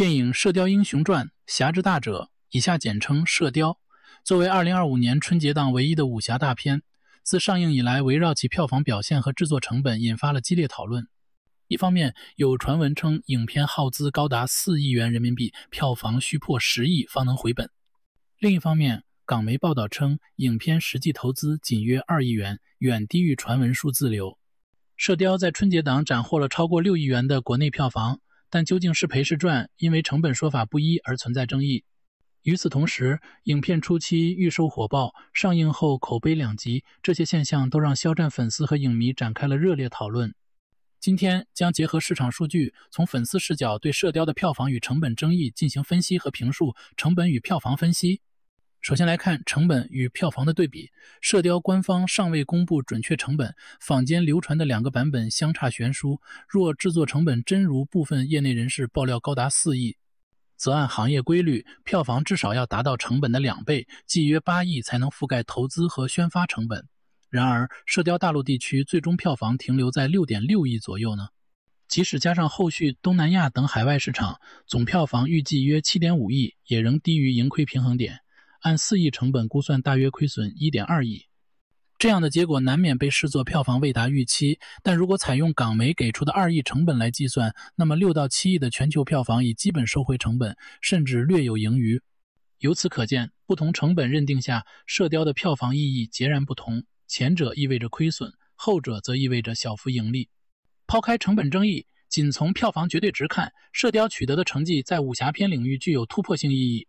电影《射雕英雄传》侠之大者，以下简称射雕，作为2025年春节档唯一的武侠大片，自上映以来围绕其票房表现和制作成本引发了激烈讨论。一方面，有传闻称影片耗资高达4亿元人民币，票房需破10亿方能回本。另一方面，港媒报道称影片实际投资仅约2亿元，远低于传闻数字流。射雕在春节档斩获了超过6亿元的国内票房，但究竟是赔是赚，因为成本说法不一而存在争议。与此同时，影片初期预售火爆，上映后口碑两极，这些现象都让肖战粉丝和影迷展开了热烈讨论。今天将结合市场数据，从粉丝视角对射雕的票房与成本争议进行分析和评述。成本与票房分析。首先来看成本与票房的对比。射雕官方尚未公布准确成本，坊间流传的2个版本相差悬殊。若制作成本真如部分业内人士爆料高达4亿，则按行业规律，票房至少要达到成本的2倍，即约8亿才能覆盖投资和宣发成本。然而，射雕大陆地区最终票房停留在 6.6 亿左右呢。即使加上后续东南亚等海外市场，总票房预计约 7.5 亿，也仍低于盈亏平衡点。按4亿成本估算，大约亏损 1.2 亿。这样的结果难免被视作票房未达预期，但如果采用港媒给出的2亿成本来计算，那么6到7亿的全球票房已基本收回成本，甚至略有盈余。由此可见，不同成本认定下，射雕的票房意义截然不同，前者意味着亏损，后者则意味着小幅盈利。抛开成本争议，仅从票房绝对值看，射雕取得的成绩在武侠片领域具有突破性意义。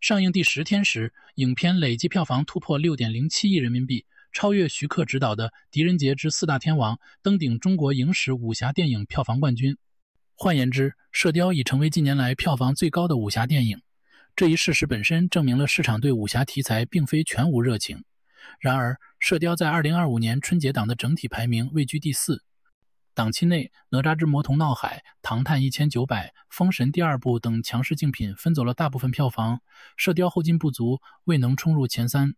上映第10天时，影片累计票房突破 6.07 亿人民币，超越徐克执导的《狄仁杰之四大天王》，登顶中国影史武侠电影票房冠军。换言之，射雕已成为近年来票房最高的武侠电影。这一事实本身证明了市场对武侠题材并非全无热情。然而，射雕在2025年春节档的整体排名位居第4。档期内，《哪吒之魔童闹海》、《唐探1900》、《封神第2部》等强势竞品分走了大部分票房，射雕后劲不足，未能冲入前3。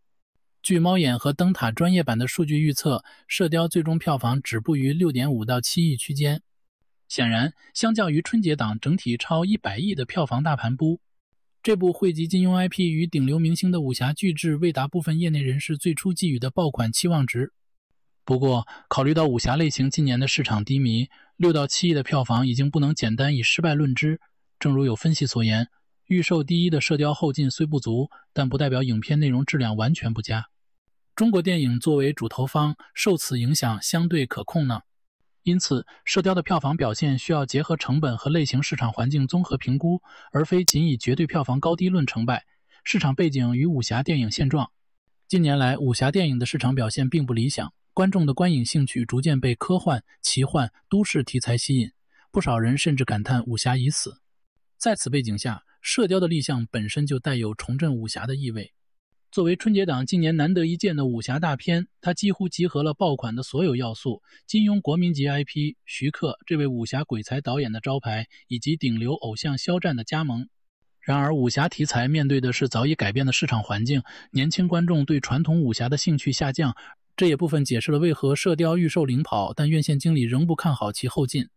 据猫眼和灯塔专业版的数据预测，射雕最终票房止步于 6.5 到7亿区间。显然，相较于春节档整体超100亿的票房大盘估，这部汇集金庸 IP 与顶流明星的武侠巨制未达部分业内人士最初寄予的爆款期望值。不过，考虑到武侠类型近年的市场低迷，6到7亿的票房已经不能简单以失败论之。正如有分析所言，预售第一的射雕后劲虽不足，但不代表影片内容质量完全不佳。中国电影作为主投方，受此影响相对可控呢。因此，射雕的票房表现需要结合成本和类型市场环境综合评估，而非仅以绝对票房高低论成败。市场背景与武侠电影现状。近年来，武侠电影的市场表现并不理想，观众的观影兴趣逐渐被科幻、奇幻、都市题材吸引，不少人甚至感叹武侠已死。在此背景下，射雕的立项本身就带有重振武侠的意味。作为春节档今年难得一见的武侠大片，它几乎集合了爆款的所有要素，金庸国民级 IP、徐克这位武侠鬼才导演的招牌，以及顶流偶像肖战的加盟。然而，武侠题材面对的是早已改变的市场环境，年轻观众对传统武侠的兴趣下降，这也部分解释了为何射雕预售领跑，但院线经理仍不看好其后劲。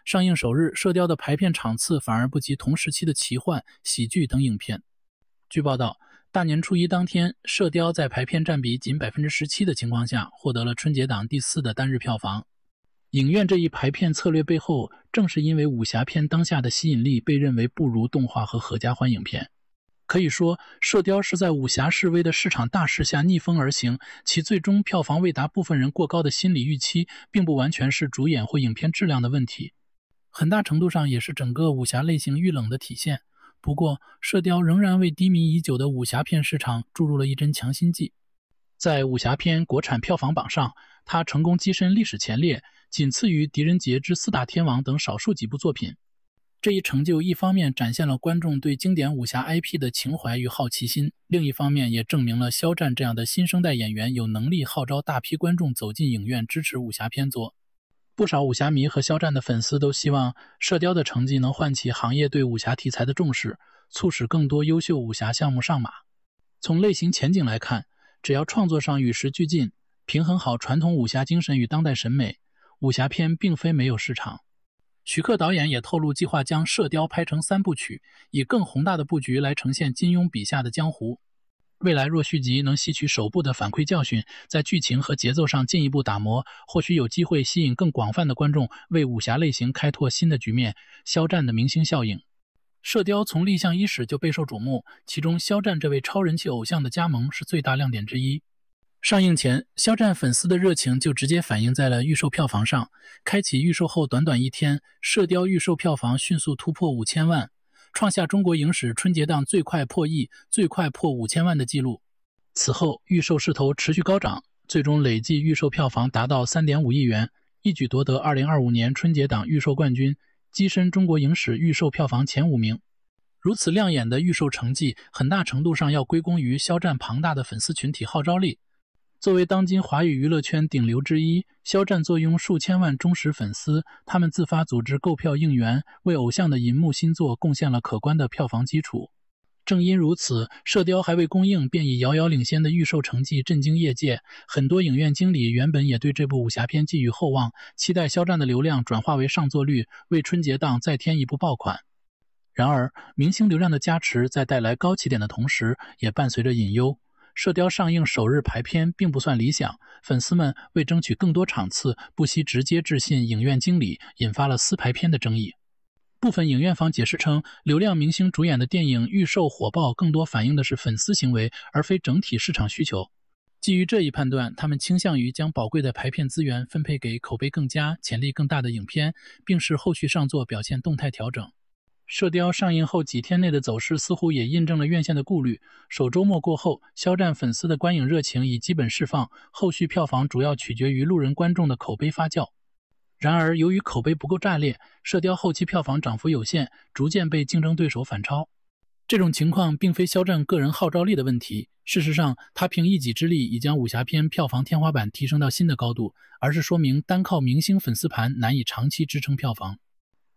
上映首日，射雕的排片场次反而不及同时期的奇幻、喜剧等影片。据报道，大年初一当天，射雕在排片占比仅 17% 的情况下，获得了春节档第4的单日票房。影院这一排片策略背后，正是因为武侠片当下的吸引力被认为不如动画和合家欢影片。可以说，射雕是在武侠示威的市场大势下逆风而行，其最终票房未达部分人过高的心理预期，并不完全是主演或影片质量的问题，很大程度上也是整个武侠类型遇冷的体现。不过，射雕仍然为低迷已久的武侠片市场注入了一针强心剂。在武侠片国产票房榜上，它成功跻身历史前列，仅次于《狄仁杰之四大天王》等少数几部作品。这一成就一方面展现了观众对经典武侠 IP 的情怀与好奇心，另一方面也证明了肖战这样的新生代演员有能力号召大批观众走进影院支持武侠片作。不少武侠迷和肖战的粉丝都希望射雕的成绩能唤起行业对武侠题材的重视，促使更多优秀武侠项目上马。从类型前景来看，只要创作上与时俱进，平衡好传统武侠精神与当代审美，武侠片并非没有市场。徐克导演也透露，计划将《射雕》拍成3部曲，以更宏大的布局来呈现金庸笔下的江湖。未来若续集能吸取首部的反馈教训，在剧情和节奏上进一步打磨，或许有机会吸引更广泛的观众，为武侠类型开拓新的局面。肖战的明星效应，射雕从立项伊始就备受瞩目，其中肖战这位超人气偶像的加盟是最大亮点之一。上映前，肖战粉丝的热情就直接反映在了预售票房上。开启预售后短短1天，射雕预售票房迅速突破5000万，创下中国影史春节档最快破亿、最快破5000万的纪录。此后，预售势头持续高涨，最终累计预售票房达到3.5亿元，一举夺得2025年春节档预售冠军，跻身中国影史预售票房前5名。如此亮眼的预售成绩，很大程度上要归功于肖战庞大的粉丝群体号召力。作为当今华语娱乐圈顶流之一，肖战坐拥数千万忠实粉丝，他们自发组织购票应援，为偶像的银幕新作贡献了可观的票房基础。正因如此，《射雕》还未公映便以遥遥领先的预售成绩震惊业界，很多影院经理原本也对这部武侠片寄予厚望，期待肖战的流量转化为上座率，为春节档再添一部爆款。然而，明星流量的加持在带来高起点的同时，也伴随着隐忧。射雕上映首日排片并不算理想，粉丝们为争取更多场次，不惜直接致信影院经理，引发了撕排片的争议。部分影院方解释称，流量明星主演的电影预售火爆更多反映的是粉丝行为，而非整体市场需求。基于这一判断，他们倾向于将宝贵的排片资源分配给口碑更佳、潜力更大的影片，并使后续上座表现动态调整。射雕上映后几天内的走势似乎也印证了院线的顾虑。首周末过后，肖战粉丝的观影热情已基本释放，后续票房主要取决于路人观众的口碑发酵。然而，由于口碑不够炸裂，射雕后期票房涨幅有限，逐渐被竞争对手反超。这种情况并非肖战个人号召力的问题，事实上，他凭一己之力已将武侠片票房天花板提升到新的高度，而是说明单靠明星粉丝盘难以长期支撑票房。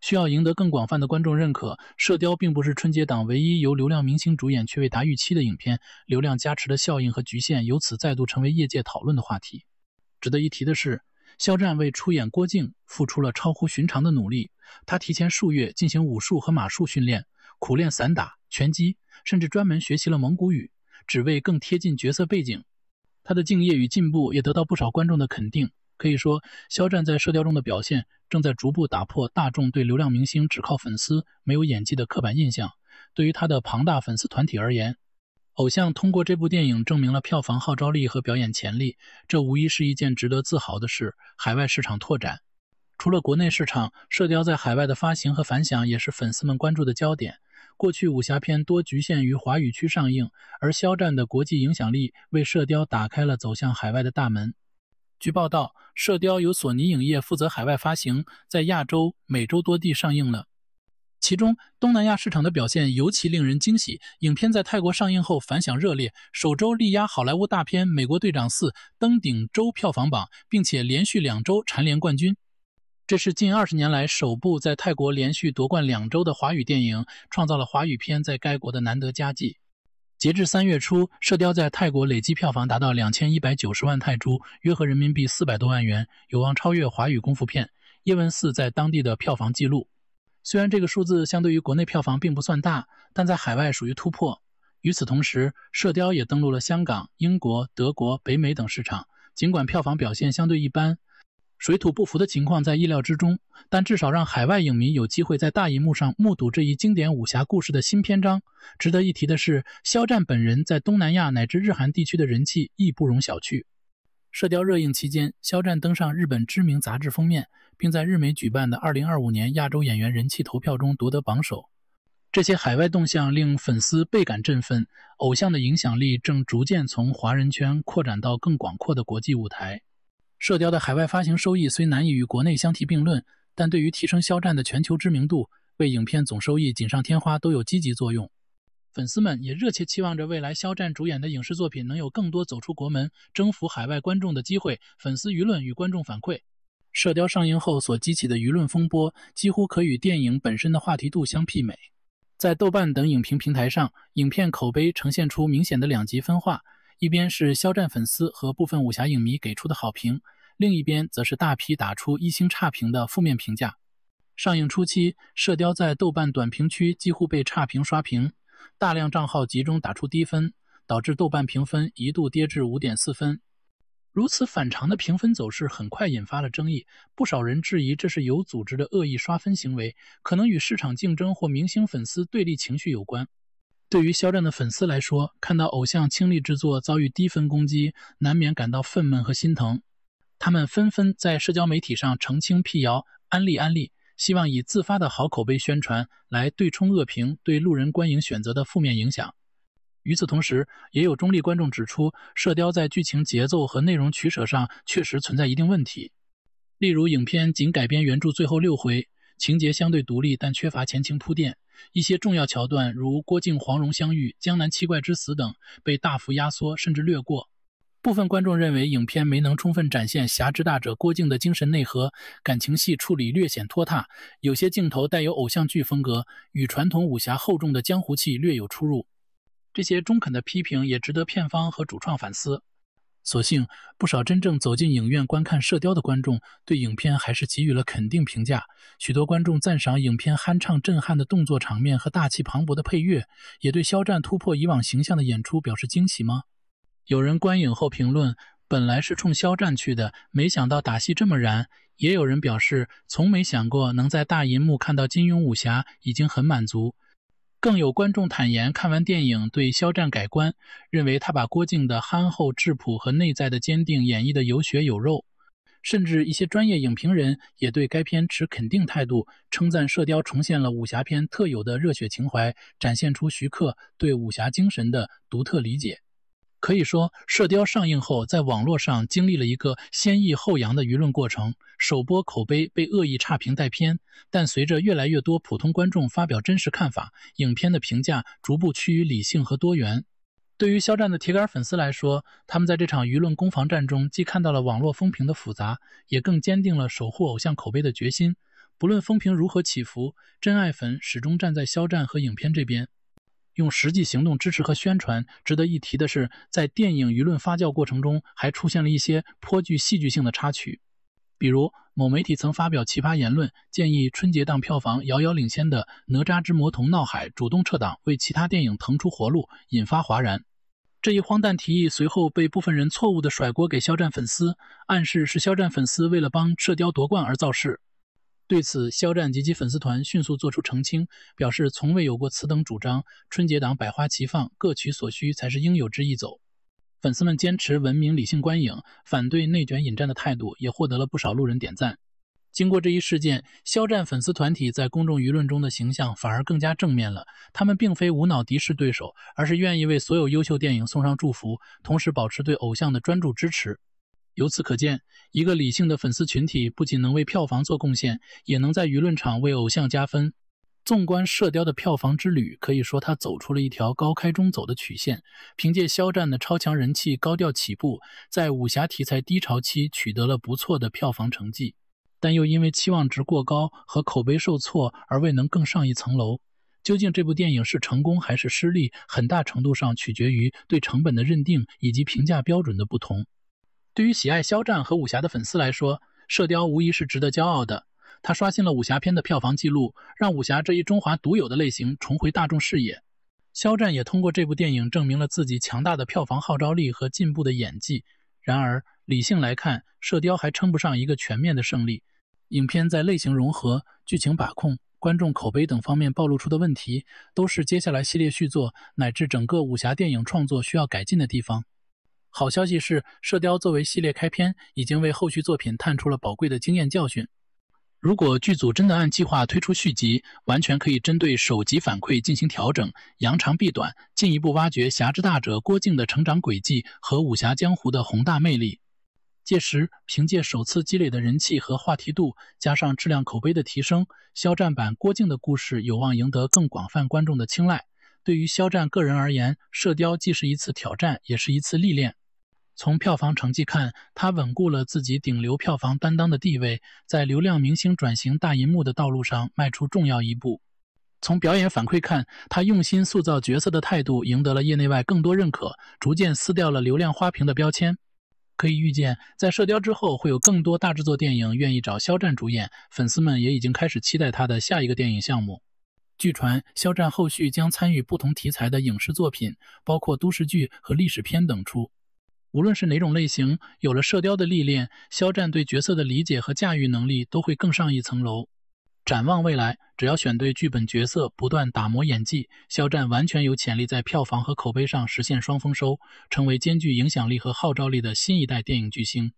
需要赢得更广泛的观众认可，《射雕》并不是春节档唯一由流量明星主演却未达预期的影片，流量加持的效应和局限由此再度成为业界讨论的话题。值得一提的是，肖战为出演郭靖付出了超乎寻常的努力，他提前数月进行武术和马术训练，苦练散打、拳击，甚至专门学习了蒙古语，只为更贴近角色背景。他的敬业与进步也得到不少观众的肯定。可以说，肖战在《射雕》中的表现正在逐步打破大众对流量明星只靠粉丝、没有演技的刻板印象。对于他的庞大粉丝团体而言，偶像通过这部电影证明了票房号召力和表演潜力，这无疑是一件值得自豪的事。海外市场拓展，除了国内市场，《射雕》在海外的发行和反响也是粉丝们关注的焦点。过去武侠片多局限于华语区上映，而肖战的国际影响力为《射雕》打开了走向海外的大门。据报道，《射雕》由索尼影业负责海外发行，在亚洲、美洲多地上映了。其中，东南亚市场的表现尤其令人惊喜。影片在泰国上映后反响热烈，首周力压好莱坞大片《美国队长4》登顶周票房榜，并且连续2周蝉联冠军。这是近20年来首部在泰国连续夺冠2周的华语电影，创造了华语片在该国的难得佳绩。截至3月初，《射雕》在泰国累计票房达到2190万泰铢，约合人民币400多万元，有望超越华语功夫片《叶问4》在当地的票房纪录。虽然这个数字相对于国内票房并不算大，但在海外属于突破。与此同时，《射雕》也登陆了香港、英国、德国、北美等市场，尽管票房表现相对一般，水土不服的情况在意料之中，但至少让海外影迷有机会在大荧幕上目睹这一经典武侠故事的新篇章。值得一提的是，肖战本人在东南亚乃至日韩地区的人气亦不容小觑。射雕热映期间，肖战登上日本知名杂志封面，并在日美举办的2025年亚洲演员人气投票中夺得榜首。这些海外动向令粉丝倍感振奋，偶像的影响力正逐渐从华人圈扩展到更广阔的国际舞台。射雕的海外发行收益虽难以与国内相提并论，但对于提升肖战的全球知名度，为影片总收益锦上添花都有积极作用。粉丝们也热切期望着未来肖战主演的影视作品能有更多走出国门、征服海外观众的机会。粉丝舆论与观众反馈，射雕上映后所激起的舆论风波，几乎可与电影本身的话题度相媲美。在豆瓣等影评平台上，影片口碑呈现出明显的两极分化，一边是肖战粉丝和部分武侠影迷给出的好评，另一边则是大批打出1星差评的负面评价。上映初期，《射雕》在豆瓣短评区几乎被差评刷屏，大量账号集中打出低分，导致豆瓣评分一度跌至 5.4 分。如此反常的评分走势很快引发了争议，不少人质疑这是有组织的恶意刷分行为，可能与市场竞争或明星粉丝对立情绪有关。对于肖战的粉丝来说，看到偶像倾力制作遭遇低分攻击，难免感到愤懑和心疼。他们纷纷在社交媒体上澄清辟谣，安利，希望以自发的好口碑宣传来对冲恶评对路人观影选择的负面影响。与此同时，也有中立观众指出，《射雕》在剧情节奏和内容取舍上确实存在一定问题。例如，影片仅改编原著最后6回，情节相对独立，但缺乏前情铺垫。一些重要桥段，如郭靖黄蓉相遇、江南七怪之死等，被大幅压缩甚至略过。部分观众认为影片没能充分展现侠之大者郭靖的精神内核，感情戏处理略显拖沓，有些镜头带有偶像剧风格，与传统武侠厚重的江湖气略有出入。这些中肯的批评也值得片方和主创反思。所幸，不少真正走进影院观看《射雕》的观众对影片还是给予了肯定评价。许多观众赞赏影片酣畅震撼的动作场面和大气磅礴的配乐，也对肖战突破以往形象的演出表示惊喜吗？有人观影后评论，本来是冲肖战去的，没想到打戏这么燃。也有人表示，从没想过能在大银幕看到金庸武侠已经很满足。更有观众坦言，看完电影对肖战改观，认为他把郭靖的憨厚质朴和内在的坚定演绎得有血有肉。甚至一些专业影评人也对该片持肯定态度，称赞《射雕》重现了武侠片特有的热血情怀，展现出徐克对武侠精神的独特理解。可以说，《射雕》上映后在网络上经历了一个先抑后扬的舆论过程，首播口碑被恶意差评带偏，但随着越来越多普通观众发表真实看法，影片的评价逐步趋于理性和多元。对于肖战的铁杆粉丝来说，他们在这场舆论攻防战中既看到了网络风评的复杂，也更坚定了守护偶像口碑的决心。不论风评如何起伏，真爱粉始终站在肖战和影片这边，用实际行动支持和宣传。值得一提的是，在电影舆论发酵过程中，还出现了一些颇具戏剧性的插曲。比如，某媒体曾发表奇葩言论，建议春节档票房遥遥领先的《哪吒之魔童闹海》主动撤档，为其他电影腾出活路，引发哗然。这一荒诞提议随后被部分人错误地甩锅给肖战粉丝，暗示是肖战粉丝为了帮射雕夺冠而造势。对此，肖战及其粉丝团迅速做出澄清，表示从未有过此等主张，春节档百花齐放，各取所需才是应有之义走。粉丝们坚持文明理性观影，反对内卷引战的态度也获得了不少路人点赞。经过这一事件，肖战粉丝团体在公众舆论中的形象反而更加正面了。他们并非无脑敌视对手，而是愿意为所有优秀电影送上祝福，同时保持对偶像的专注支持。由此可见，一个理性的粉丝群体不仅能为票房做贡献，也能在舆论场为偶像加分。纵观《射雕》的票房之旅，可以说它走出了一条高开中走的曲线。凭借肖战的超强人气高调起步，在武侠题材低潮期取得了不错的票房成绩，但又因为期望值过高和口碑受挫而未能更上一层楼。究竟这部电影是成功还是失利，很大程度上取决于对成本的认定以及评价标准的不同。对于喜爱肖战和武侠的粉丝来说，《射雕》无疑是值得骄傲的。它刷新了武侠片的票房纪录，让武侠这一中华独有的类型重回大众视野。肖战也通过这部电影证明了自己强大的票房号召力和进步的演技。然而，理性来看，《射雕》还称不上一个全面的胜利。影片在类型融合、剧情把控、观众口碑等方面暴露出的问题，都是接下来系列续作乃至整个武侠电影创作需要改进的地方。好消息是，《射雕》作为系列开篇，已经为后续作品探出了宝贵的经验教训。如果剧组真的按计划推出续集，完全可以针对首集反馈进行调整，扬长避短，进一步挖掘侠之大者郭靖的成长轨迹和武侠江湖的宏大魅力。届时，凭借首次积累的人气和话题度，加上质量口碑的提升，肖战版郭靖的故事有望赢得更广泛观众的青睐。对于肖战个人而言，《射雕》既是一次挑战，也是一次历练。从票房成绩看，他稳固了自己顶流票房担当的地位，在流量明星转型大银幕的道路上迈出重要一步。从表演反馈看，他用心塑造角色的态度赢得了业内外更多认可，逐渐撕掉了流量花瓶的标签。可以预见，在《射雕》之后，会有更多大制作电影愿意找肖战主演，粉丝们也已经开始期待他的下一个电影项目。据传，肖战后续将参与不同题材的影视作品，包括都市剧和历史片等出。无论是哪种类型，有了《射雕》的历练，肖战对角色的理解和驾驭能力都会更上一层楼。展望未来，只要选对剧本角色，不断打磨演技，肖战完全有潜力在票房和口碑上实现双丰收，成为兼具影响力和号召力的新一代电影巨星。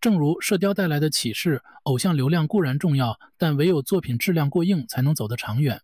正如《射雕》带来的启示，偶像流量固然重要，但唯有作品质量过硬才能走得长远。